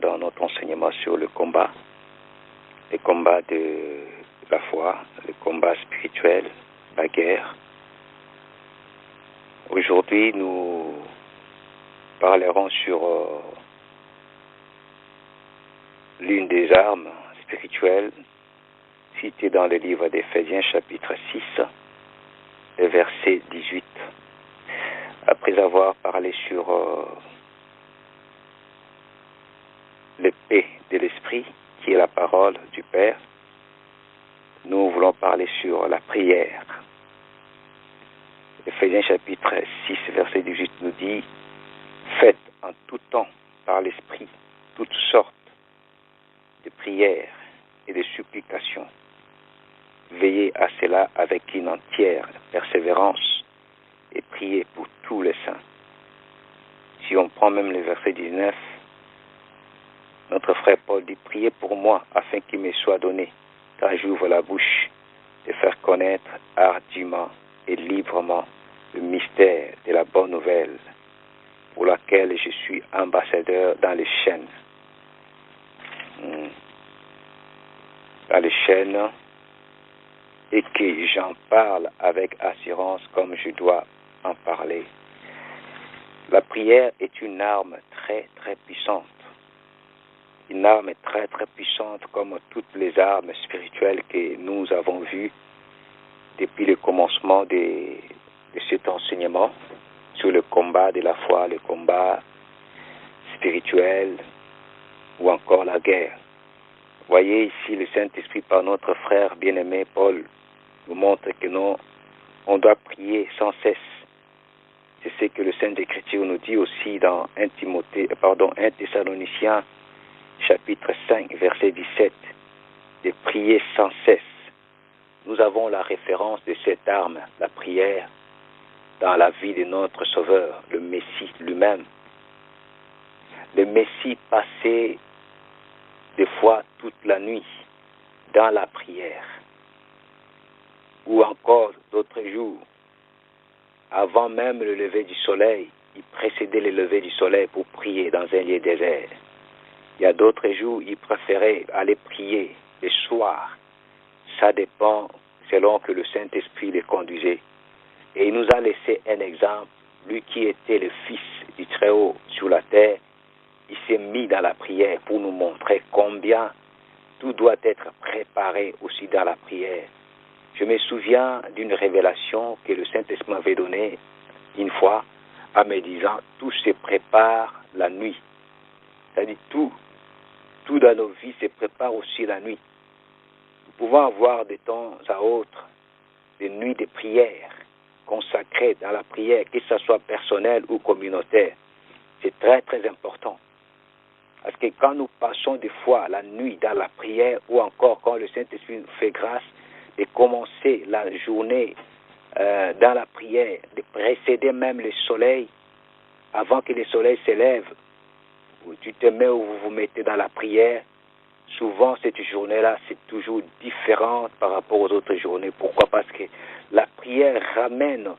dans notre enseignement sur le combat de la foi, le combat spirituel, la guerre. Aujourd'hui, nous parlerons sur l'une des armes spirituelles citées dans le livre d'Éphésiens chapitre 6, le verset 18. Après avoir parlé sur l'épée de l'esprit, qui est la parole du Père, nous voulons parler sur la prière. Éphésiens chapitre 6, verset 18 nous dit « Faites en tout temps par l'esprit toutes sortes de prières et de supplications. Veillez à cela avec une entière persévérance et priez pour tous les saints. » Si on prend même le verset 19, notre frère Paul dit « Priez pour moi afin qu'il me soit donné, quand j'ouvre la bouche, de faire connaître hardiment et librement le mystère de la bonne nouvelle, pour laquelle je suis ambassadeur dans les chaînes. » Dans les chaînes, et que j'en parle avec assurance comme je dois en parler. La prière est une arme très très puissante. Une arme très très puissante comme toutes les armes spirituelles que nous avons vues depuis le commencement de cet enseignement sur le combat de la foi, le combat spirituel ou encore la guerre. Voyez ici le Saint-Esprit par notre frère bien-aimé Paul nous montre que nous, on doit prier sans cesse. C'est ce que le Saint Écriture nous dit aussi dans 1 Thessaloniciens chapitre 5 verset 17, de prier sans cesse. Nous avons la référence de cette arme, la prière, dans la vie de notre Sauveur, le Messie lui-même. Le Messie passait des fois toute la nuit dans la prière, ou encore d'autres jours, avant même le lever du soleil, il précédait le lever du soleil pour prier dans un lieu désert. Il y a d'autres jours, il préférait aller prier le soir. Ça dépend selon que le Saint-Esprit le conduisait. Et il nous a laissé un exemple, lui qui était le Fils du Très-Haut sur la terre. Il s'est mis dans la prière pour nous montrer combien tout doit être préparé aussi dans la prière. Je me souviens d'une révélation que le Saint-Esprit m'avait donnée une fois en me disant « Tout se prépare la nuit ». C'est-à-dire tout dans nos vies se prépare aussi la nuit. Nous pouvons avoir de temps à autre des nuits de prière consacrées dans la prière, que ce soit personnelle ou communautaire. C'est très très important. Parce que quand nous passons des fois la nuit dans la prière, ou encore quand le Saint-Esprit nous fait grâce de commencer la journée dans la prière, de précéder même le soleil, avant que le soleil s'élève, tu te mets ou vous vous mettez dans la prière, souvent cette journée-là, c'est toujours différente par rapport aux autres journées. Pourquoi? Parce que la prière ramène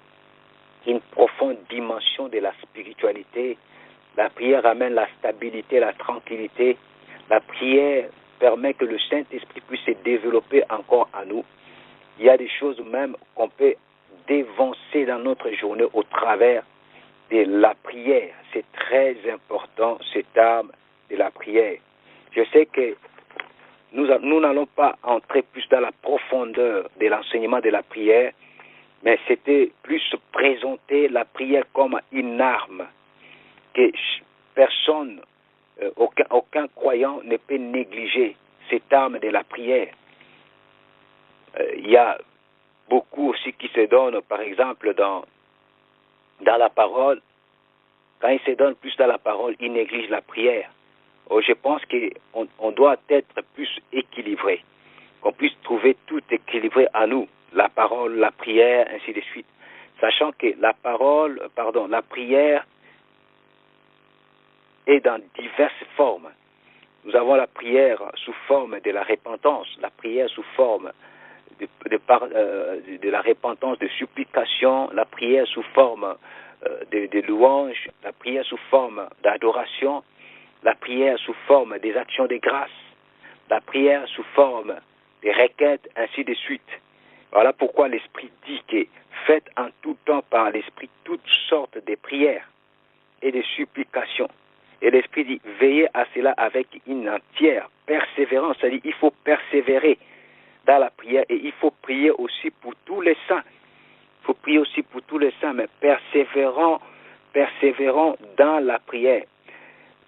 une profonde dimension de la spiritualité. La prière ramène la stabilité, la tranquillité. La prière permet que le Saint-Esprit puisse se développer encore à nous. Il y a des choses même qu'on peut dévancer dans notre journée au travers de la prière. C'est très important, cette arme de la prière. Je sais que nous n'allons pas entrer plus dans la profondeur de l'enseignement de la prière, mais c'était plus présenter la prière comme une arme que personne, aucun croyant ne peut négliger cette arme de la prière. Il y a beaucoup aussi qui se donnent, par exemple, dans la parole. Quand ils se donnent plus dans la parole, ils négligent la prière. Je pense qu'on doit être plus équilibré, qu'on puisse trouver tout équilibré à nous, la parole, la prière, ainsi de suite. Sachant que la prière est dans diverses formes. Nous avons la prière sous forme de la repentance, la prière sous forme de la repentance, de supplication, la prière sous forme de louange, la prière sous forme d'adoration, la prière sous forme des actions de grâce, la prière sous forme des requêtes, ainsi de suite. Voilà pourquoi l'Esprit dit que faites en tout temps par l'Esprit toutes sortes de prières et de supplications. Et l'Esprit dit, veillez à cela avec une entière persévérance, c'est-à-dire il faut persévérer dans la prière et il faut prier aussi pour tous les saints. Il faut prier aussi pour tous les saints, mais persévérons dans la prière.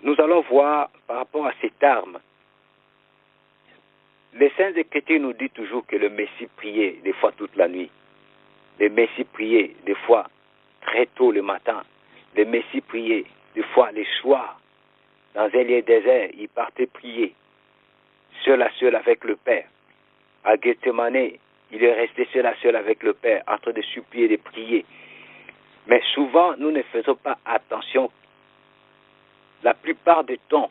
Nous allons voir par rapport à cette arme. Les Saintes Écritures nous disent toujours que le Messie priait des fois toute la nuit. Le Messie priait des fois très tôt le matin. Le Messie priait des fois le soir. Dans un lieu désert, il partait prier, seul à seul avec le Père. À Gethsemane, il est resté seul à seul avec le Père, en train de supplier, de prier. Mais souvent, nous ne faisons pas attention. La plupart du temps,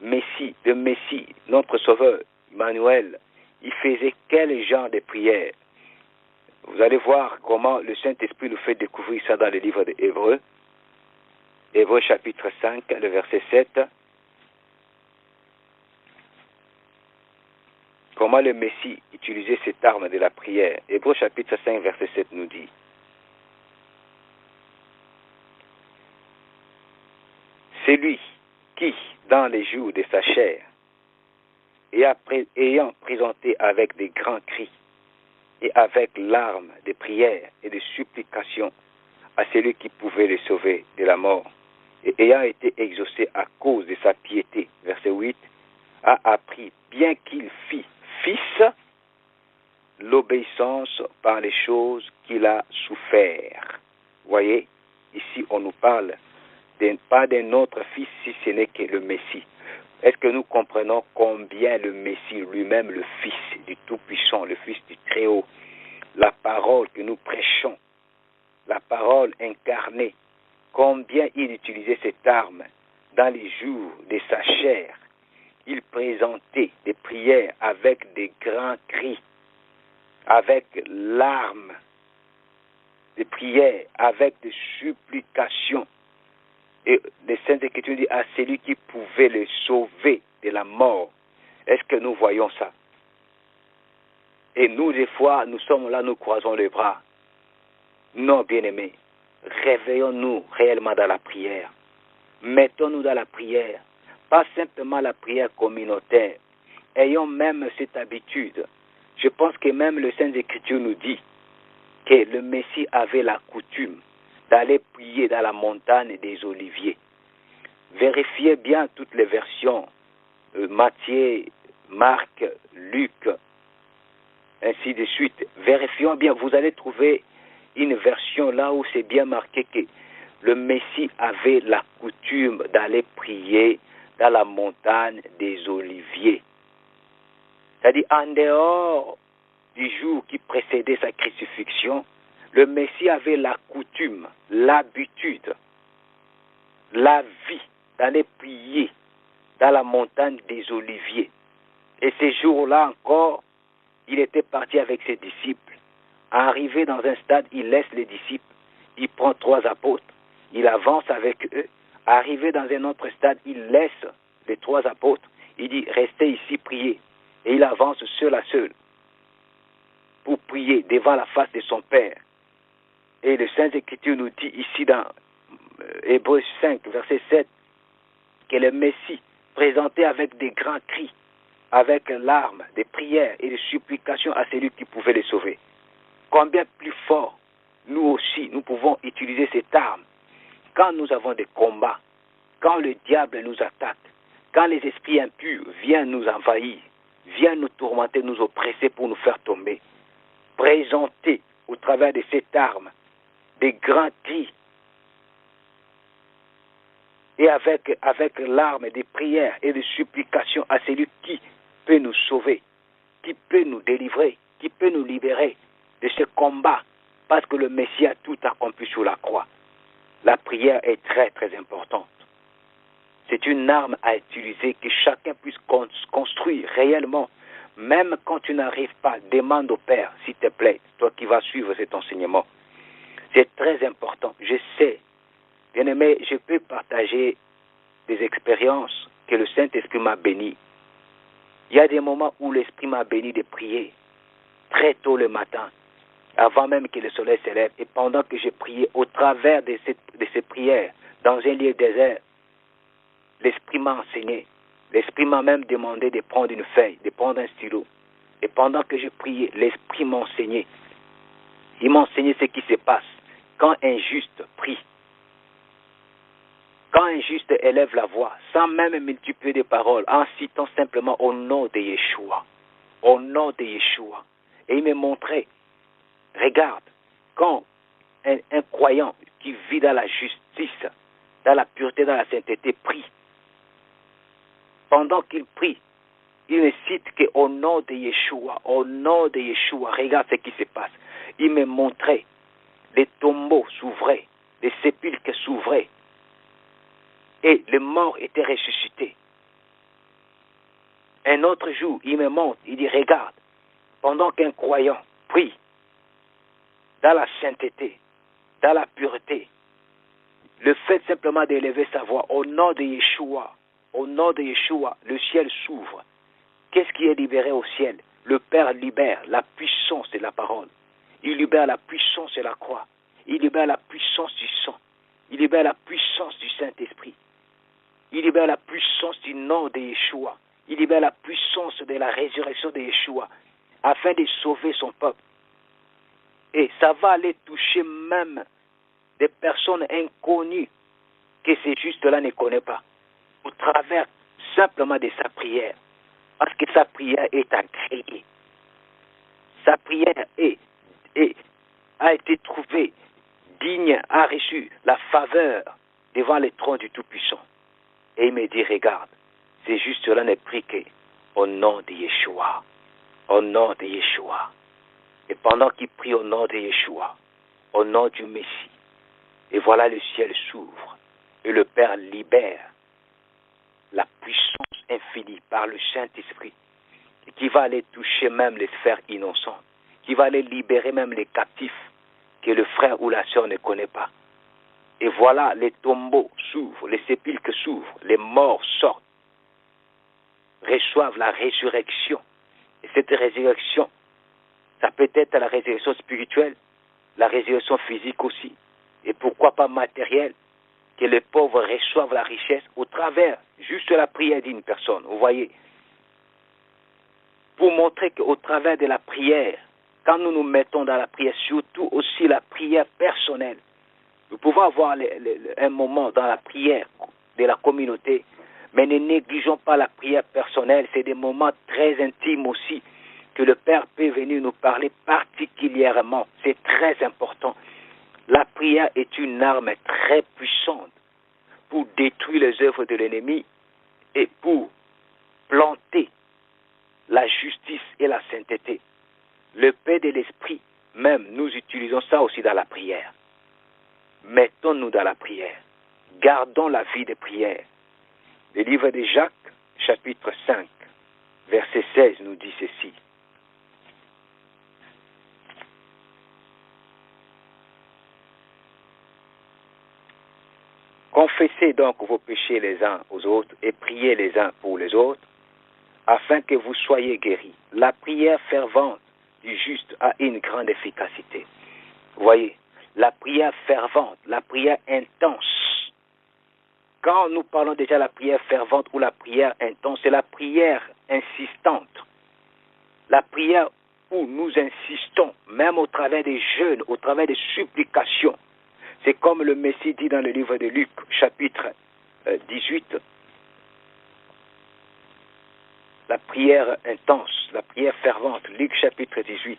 le Messie, notre Sauveur, Emmanuel, il faisait quel genre de prière? Vous allez voir comment le Saint-Esprit nous fait découvrir ça dans le livre de Hébreux. Hébreux chapitre 5, le verset 7. Comment le Messie utilisait cette arme de la prière. Hébreux chapitre 5, verset 7 nous dit. C'est lui qui, dans les jours de sa chair, ayant présenté avec des grands cris et avec larmes de prières et de supplications à celui qui pouvait le sauver de la mort, et ayant été exaucé à cause de sa piété, verset 8, a appris, bien qu'il fît fils, l'obéissance par les choses qu'il a souffert. Voyez, ici on nous parle pas d'un autre fils si ce n'est que le Messie. Est-ce que nous comprenons combien le Messie lui-même, le Fils du Tout-Puissant, le Fils du Très-Haut, la parole que nous prêchons, la parole incarnée, combien il utilisait cette arme dans les jours de sa chair. Il présentait des prières avec des grands cris, avec larmes, des prières, avec des supplications. Et les Saintes Écritures disent à celui qui pouvait le sauver de la mort. Est-ce que nous voyons ça? Et nous, des fois, nous sommes là, nous croisons les bras. Non, bien-aimés, réveillons-nous réellement dans la prière. Mettons-nous dans la prière. Pas simplement la prière communautaire. Ayons même cette habitude. Je pense que même le Saint Écriture nous dit que le Messie avait la coutume d'aller prier dans la montagne des Oliviers. Vérifiez bien toutes les versions, Matthieu, Marc, Luc, ainsi de suite. Vérifions bien, vous allez trouver une version là où c'est bien marqué que le Messie avait la coutume d'aller prier dans la montagne des Oliviers. C'est-à-dire en dehors du jour qui précédait sa crucifixion, le Messie avait la coutume, l'habitude, la vie d'aller prier dans la montagne des Oliviers. Et ces jours-là encore, il était parti avec ses disciples. Arrivé dans un stade, il laisse les disciples. Il prend 3 apôtres. Il avance avec eux. Arrivé dans un autre stade, il laisse les 3 apôtres. Il dit, restez ici, priez. Et il avance seul à seul pour prier devant la face de son Père. Et le Saint Écriture nous dit ici dans Hébreux 5, verset 7, que le Messie, présenté avec des grands cris, avec larmes, des prières et des supplications à celui qui pouvait les sauver. Combien plus fort, nous aussi, nous pouvons utiliser cette arme quand nous avons des combats, quand le diable nous attaque, quand les esprits impurs viennent nous envahir, viennent nous tourmenter, nous oppresser pour nous faire tomber. Présenter au travers de cette arme des grands cris et avec larmes, des prières et des supplications à celui qui peut nous sauver, qui peut nous délivrer, qui peut nous libérer de ce combat, parce que le Messie a tout accompli sur la croix. La prière est très très importante. C'est une arme à utiliser, que chacun puisse construire réellement. Même quand tu n'arrives pas, demande au Père, s'il te plaît, toi qui vas suivre cet enseignement. C'est très important. Je sais, bien-aimé, je peux partager des expériences que le Saint-Esprit m'a béni. Il y a des moments où l'Esprit m'a béni de prier très tôt le matin, avant même que le soleil se lève, et pendant que je priais au travers de ces prières, dans un lieu désert, l'Esprit m'a enseigné. L'Esprit m'a même demandé de prendre une feuille, de prendre un stylo. Et pendant que je priais, l'Esprit m'a enseigné. Il m'a enseigné ce qui se passe quand un juste prie. Quand un juste élève la voix, sans même multiplier des paroles, en citant simplement au nom de Yeshua. Au nom de Yeshua. Et il m'a montré, regarde, quand un croyant qui vit dans la justice, dans la pureté, dans la sainteté, prie. Pendant qu'il prie, il ne cite qu'au nom de Yeshua, au nom de Yeshua, regarde ce qui se passe. Il me montrait les tombeaux s'ouvraient, les sépulcres s'ouvraient, et les morts étaient ressuscités. Un autre jour, il me montre, il dit, regarde, pendant qu'un croyant prie, dans la sainteté, dans la pureté, le fait simplement d'élever sa voix, au nom de Yeshua, le ciel s'ouvre. Qu'est-ce qui est libéré au ciel? Le Père libère la puissance de la parole. Il libère la puissance de la croix. Il libère la puissance du sang. Il libère la puissance du Saint-Esprit. Il libère la puissance du nom de Yeshua. Il libère la puissance de la résurrection de Yeshua afin de sauver son peuple. Et ça va aller toucher même des personnes inconnues que ces justes-là ne connaissent pas, au travers simplement de sa prière. Parce que sa prière est agréée. Sa prière a été trouvée digne, a reçu la faveur devant le trône du Tout-Puissant. Et il me dit, regarde, ces justes-là ne prient qu'au nom de Yeshua. Au nom de Yeshua. Et pendant qu'il prie au nom de Yeshua, au nom du Messie, et voilà le ciel s'ouvre et le Père libère la puissance infinie par le Saint-Esprit qui va aller toucher même les sphères innocentes, qui va aller libérer même les captifs que le frère ou la sœur ne connaît pas. Et voilà, les tombeaux s'ouvrent, les sépulcres s'ouvrent, les morts sortent, reçoivent la résurrection. Et cette résurrection, ça peut être la résurrection spirituelle, la résurrection physique aussi, et pourquoi pas matérielle, que les pauvres reçoivent la richesse au travers juste la prière d'une personne. Vous voyez, pour montrer qu'au travers de la prière, quand nous nous mettons dans la prière, surtout aussi la prière personnelle, nous pouvons avoir un moment dans la prière de la communauté, mais ne négligeons pas la prière personnelle. C'est des moments très intimes aussi que le Père peut venir nous parler particulièrement. C'est très important. La prière est une arme très puissante pour détruire les œuvres de l'ennemi et pour planter la justice et la sainteté. Le paix de l'esprit, même, nous utilisons ça aussi dans la prière. Mettons-nous dans la prière. Gardons la vie de prière. Le livre de Jacques, chapitre 5, verset 16, nous dit ceci. Confessez donc vos péchés les uns aux autres et priez les uns pour les autres, afin que vous soyez guéris. La prière fervente du juste a une grande efficacité. Vous voyez, la prière fervente, la prière intense. Quand nous parlons déjà de la prière fervente ou la prière intense, c'est la prière insistante. La prière où nous insistons, même au travers des jeûnes, au travers des supplications. C'est comme le Messie dit dans le livre de Luc, chapitre 18. La prière intense, la prière fervente, Luc chapitre 18.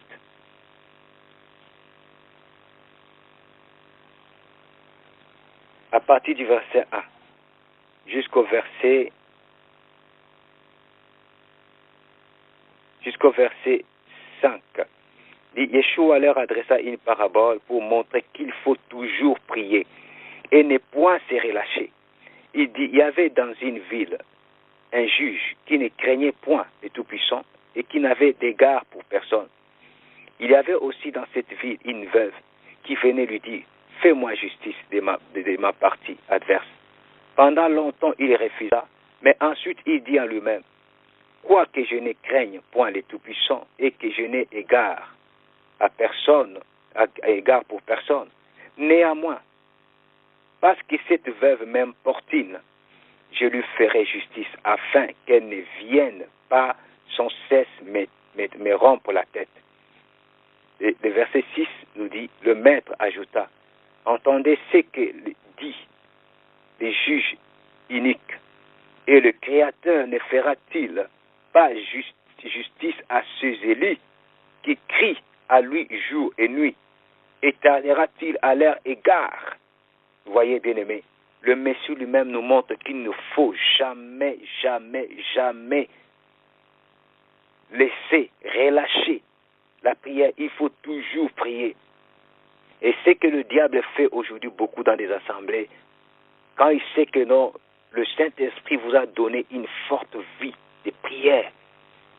À partir du verset 1 jusqu'au verset 5. Yeshua leur adressa une parabole pour montrer qu'il faut toujours prier et ne point se relâcher. Il dit, il y avait dans une ville un juge qui ne craignait point le Tout-Puissant et qui n'avait d'égard pour personne. Il y avait aussi dans cette ville une veuve qui venait lui dire, fais-moi justice de ma partie adverse. Pendant longtemps, il refusa, Mais ensuite, il dit en lui-même, quoique je ne craigne point les Tout-Puissants et que je n'ai égard à personne, à égard pour personne, néanmoins, parce que cette veuve m'importune, je lui ferai justice afin qu'elle ne vienne pas sans cesse me rompre la tête. Le verset 6 nous dit, le maître ajouta, entendez ce que dit les juges iniques, et le Créateur ne fera-t-il pas justice à ceux élus qui crient à lui jour et nuit, éternera-t-il à leur égard? Voyez, bien-aimés, le Messie lui-même nous montre qu'il ne faut jamais, jamais, jamais laisser, relâcher la prière. Il faut toujours prier. Et c'est ce que le diable fait aujourd'hui beaucoup dans des assemblées. Quand il sait que non, le Saint-Esprit vous a donné une forte vie de prière,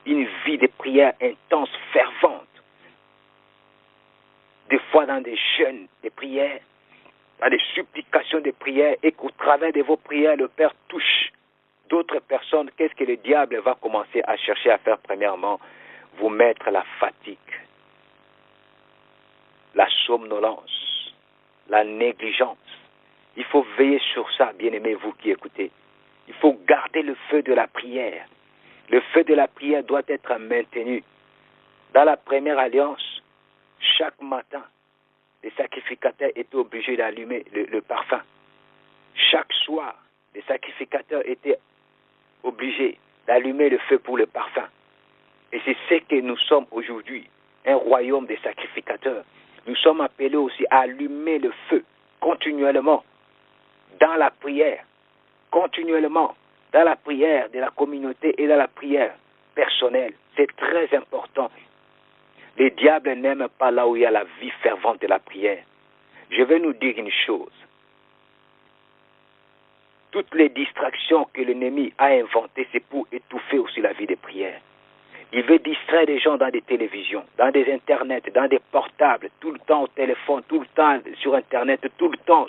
une vie de prière intense, fervente, des fois dans des jeûnes de prière, dans des supplications de prière, et qu'au travers de vos prières, le Père touche d'autres personnes. Qu'est-ce que le diable va commencer à chercher à faire? Premièrement, vous mettre la fatigue, la somnolence, la négligence. Il faut veiller sur ça, bien-aimés, vous qui écoutez. Il faut garder le feu de la prière. Le feu de la prière doit être maintenu. Dans la première alliance, chaque matin, les sacrificateurs étaient obligés d'allumer le parfum. Chaque soir, les sacrificateurs étaient obligés d'allumer le feu pour le parfum. Et c'est ce que nous sommes aujourd'hui, un royaume des sacrificateurs. Nous sommes appelés aussi à allumer le feu continuellement dans la prière, continuellement dans la prière de la communauté et dans la prière personnelle. C'est très important. Les diables n'aiment pas là où il y a la vie fervente de la prière. Je vais nous dire une chose. Toutes les distractions que l'ennemi a inventées, c'est pour étouffer aussi la vie de prière. Il veut distraire les gens dans des télévisions, dans des internets, dans des portables, tout le temps au téléphone, tout le temps sur internet, tout le temps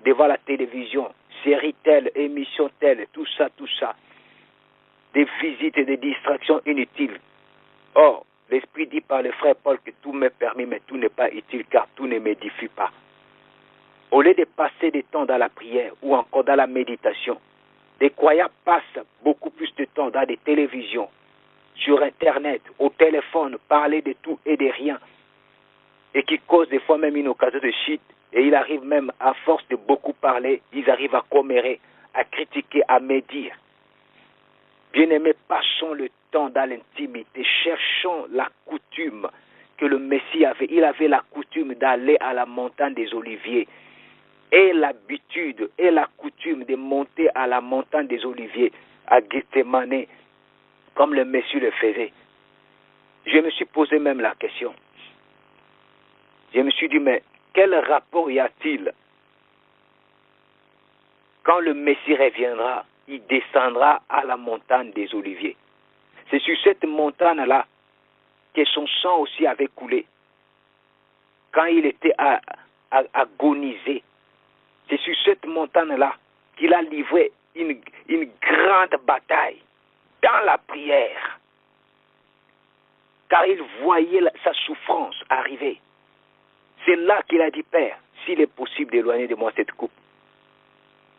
devant la télévision, série telle, émission telle, tout ça. Des visites et des distractions inutiles. Or, l'Esprit dit par le frère Paul que tout m'est permis, mais tout n'est pas utile, car tout ne m'édifie pas. Au lieu de passer du temps dans la prière ou encore dans la méditation, des croyants passent beaucoup plus de temps dans des télévisions, sur Internet, au téléphone, parler de tout et de rien, et qui cause des fois même une occasion de chute, et il arrive même, à force de beaucoup parler, ils arrivent à commérer, à critiquer, à médire. Bien-aimés, passons le temps dans l'intimité, cherchons la coutume que le Messie avait. Il avait la coutume d'aller à la montagne des Oliviers, et l'habitude et la coutume de monter à la montagne des Oliviers, à Gethsemane, comme le Messie le faisait. Je me suis posé même la question. Je me suis dit, mais quel rapport y a-t-il quand le Messie reviendra? Il descendra à la montagne des Oliviers. C'est sur cette montagne-là que son sang aussi avait coulé. Quand il était agonisé, c'est sur cette montagne-là qu'il a livré une grande bataille dans la prière. Car il voyait sa souffrance arriver. C'est là qu'il a dit, Père, s'il est possible d'éloigner de moi cette coupe.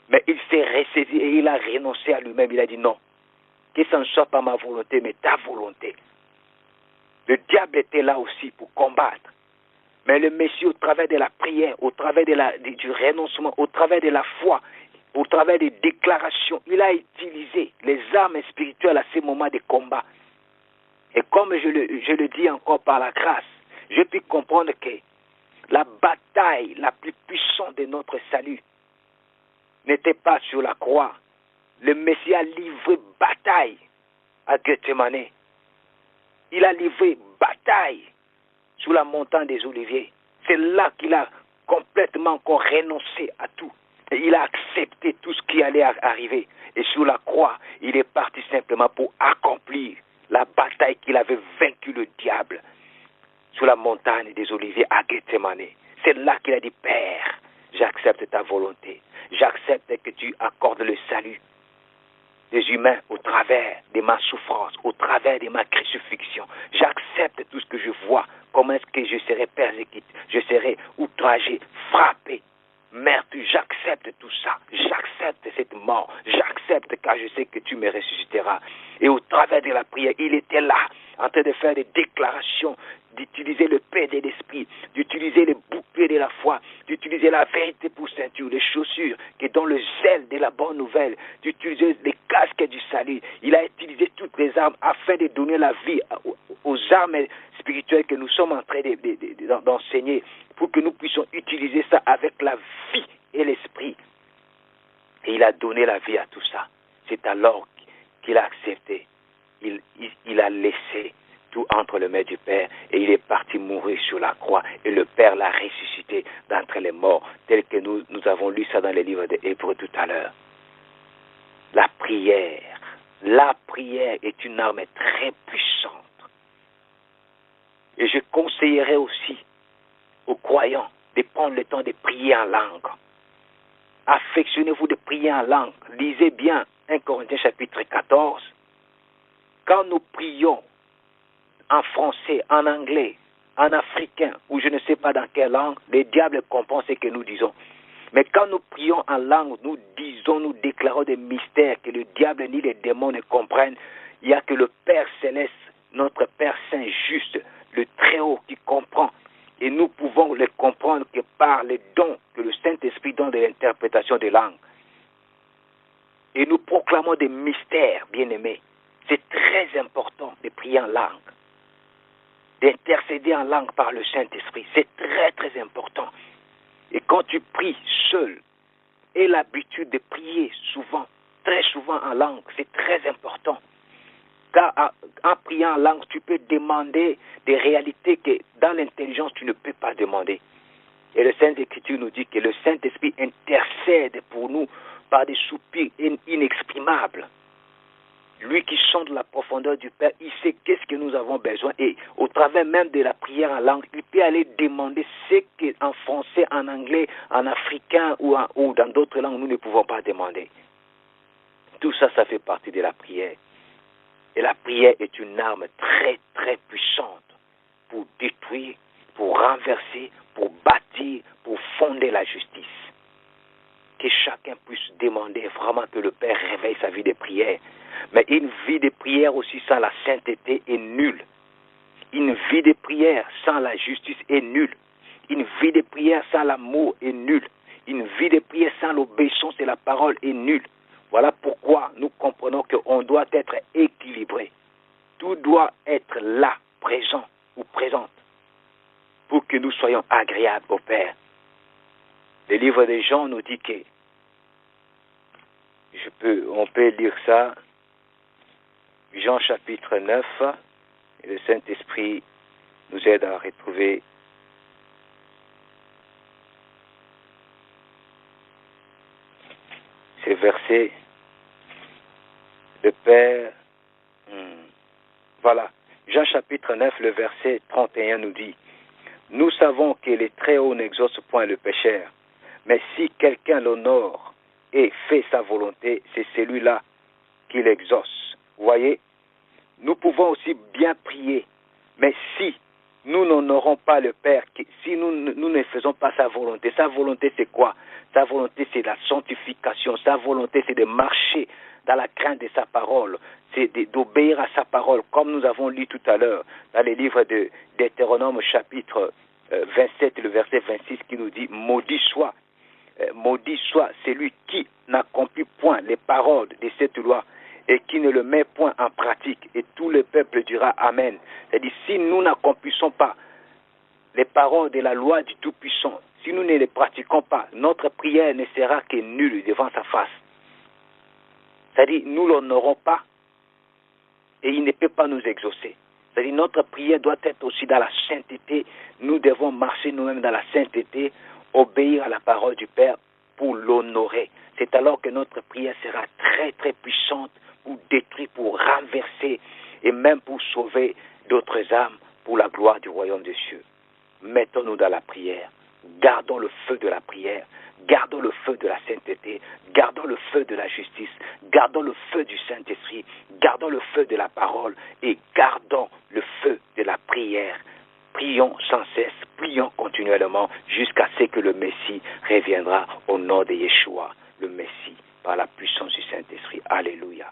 Mais il s'est ressaisi et il a renoncé à lui-même. Il a dit non, que ça ne soit pas ma volonté, mais ta volonté. Le diable était là aussi pour combattre. Mais le Messie, au travers de la prière, au travers du renoncement, au travers de la foi, au travers des déclarations, il a utilisé les armes spirituelles à ces moments de combat. Et comme je le dis encore par la grâce, je puis comprendre que la bataille la plus puissante de notre salut n'était pas sur la croix. Le Messie a livré bataille à Gethsemane. Il a livré bataille sous la montagne des Oliviers. C'est là qu'il a complètement encore renoncé à tout. Et il a accepté tout ce qui allait arriver. Et sur la croix, il est parti simplement pour accomplir la bataille qu'il avait vaincu le diable sur la montagne des Oliviers à Gethsemane. C'est là qu'il a dit, Père, j'accepte ta volonté. J'accepte que tu accordes le salut des ma souffrance, au travers de ma crucifixion. J'accepte tout ce que je vois. Comment est-ce que je serai persécuté, je serai outragé, frappé, meurtri. J'accepte tout ça. J'accepte cette mort. J'accepte car je sais que tu me ressusciteras. Et au travers de la prière, il était là, en train de faire des déclarations, d'utiliser le paix de l'esprit, d'utiliser le bouclier de la foi, d'utiliser la vérité pour ceinture, les chaussures, qui dans le zèle de la bonne nouvelle, d'utiliser les casques du salut. Il a utilisé toutes les armes afin de donner la vie aux armes spirituelles que nous sommes en train d'enseigner, pour que nous puissions utiliser ça avec la vie et l'esprit. Et il a donné la vie à tout ça. C'est alors qu'il a accepté. Il a laissé tout entre les mains du Père et il est parti mourir sur la croix et le Père l'a ressuscité d'entre les morts, tel que nous avons lu ça dans les livres des Hébreux tout à l'heure. La prière est une arme très puissante. Et je conseillerais aussi aux croyants de prendre le temps de prier en langue. Affectionnez-vous de prier en langue. Lisez bien 1 Corinthiens chapitre 14. Quand nous prions en français, en anglais, en africain, ou je ne sais pas dans quelle langue, le diable comprend ce que nous disons. Mais quand nous prions en langue, nous disons, nous déclarons des mystères que le diable ni les démons ne comprennent. Il n'y a que le Père Céleste, notre Père Saint juste, le Très-Haut qui comprend. Et nous pouvons le comprendre que par les dons que le Saint-Esprit donne de l'interprétation des langues. Et nous proclamons des mystères, bien-aimés. C'est très important de prier en langue, d'intercéder en langue par le Saint-Esprit. C'est très, très important. Et quand tu pries seul, aie l'habitude de prier souvent, très souvent en langue. C'est très important. Car en priant en langue, tu peux demander des réalités que dans l'intelligence, tu ne peux pas demander. Et le Saint-Écriture nous dit que le Saint-Esprit intercède pour nous par des soupirs inexprimables. Lui qui sonde la profondeur du Père, il sait qu'est-ce que nous avons besoin. Et au travers même de la prière en langue, il peut aller demander ce qu'en français, en anglais, en africain ou dans d'autres langues, nous ne pouvons pas demander. Tout ça, ça fait partie de la prière. Et la prière est une arme très, très puissante pour détruire, pour renverser, pour bâtir, pour fonder la justice. Que chacun puisse demander vraiment que le Père réveille sa vie de prière. Mais une vie de prière aussi sans la sainteté est nulle. Une vie de prière sans la justice est nulle. Une vie de prière sans l'amour est nulle. Une vie de prière sans l'obéissance de la parole est nulle. Voilà pourquoi nous comprenons qu'on doit être équilibré. Tout doit être là, présent ou présente, pour que nous soyons agréables au Père. Le livre de Jean nous dit que, on peut lire ça, Jean chapitre 9, et le Saint-Esprit nous aide à retrouver ces versets. Le Père, voilà, Jean chapitre 9, le verset 31 nous dit, « Nous savons que les Très-Hauts n'exaucent point le pécheur, mais si quelqu'un l'honore et fait sa volonté, c'est celui-là qui l'exauce. » Vous voyez, nous pouvons aussi bien prier, mais si nous n'honorons pas le Père, si nous ne faisons pas sa volonté c'est quoi? Sa volonté c'est la sanctification, sa volonté c'est de marcher dans la crainte de sa parole, c'est d'obéir à sa parole, comme nous avons lu tout à l'heure dans les livres de Deutéronome chapitre 27, le verset 26 qui nous dit « Maudit soit celui qui n'accomplit point les paroles de cette loi et qui ne le met point en pratique. » Et tout le peuple dira Amen. C'est-à-dire, si nous n'accomplissons pas les paroles de la loi du Tout-Puissant, si nous ne les pratiquons pas, notre prière ne sera que nulle devant sa face. C'est-à-dire, nous ne l'honorons pas et il ne peut pas nous exaucer. C'est-à-dire, notre prière doit être aussi dans la sainteté. Nous devons marcher nous-mêmes dans la sainteté, obéir à la parole du Père pour l'honorer. C'est alors que notre prière sera très très puissante pour détruire, pour renverser et même pour sauver d'autres âmes pour la gloire du royaume des cieux. Mettons-nous dans la prière. Gardons le feu de la prière. Gardons le feu de la sainteté. Gardons le feu de la justice. Gardons le feu du Saint-Esprit. Gardons le feu de la parole et gardons le feu de la prière. Prions sans cesse, prions continuellement jusqu'à ce que le Messie reviendra au nom de Yeshua, le Messie, par la puissance du Saint-Esprit. Alléluia.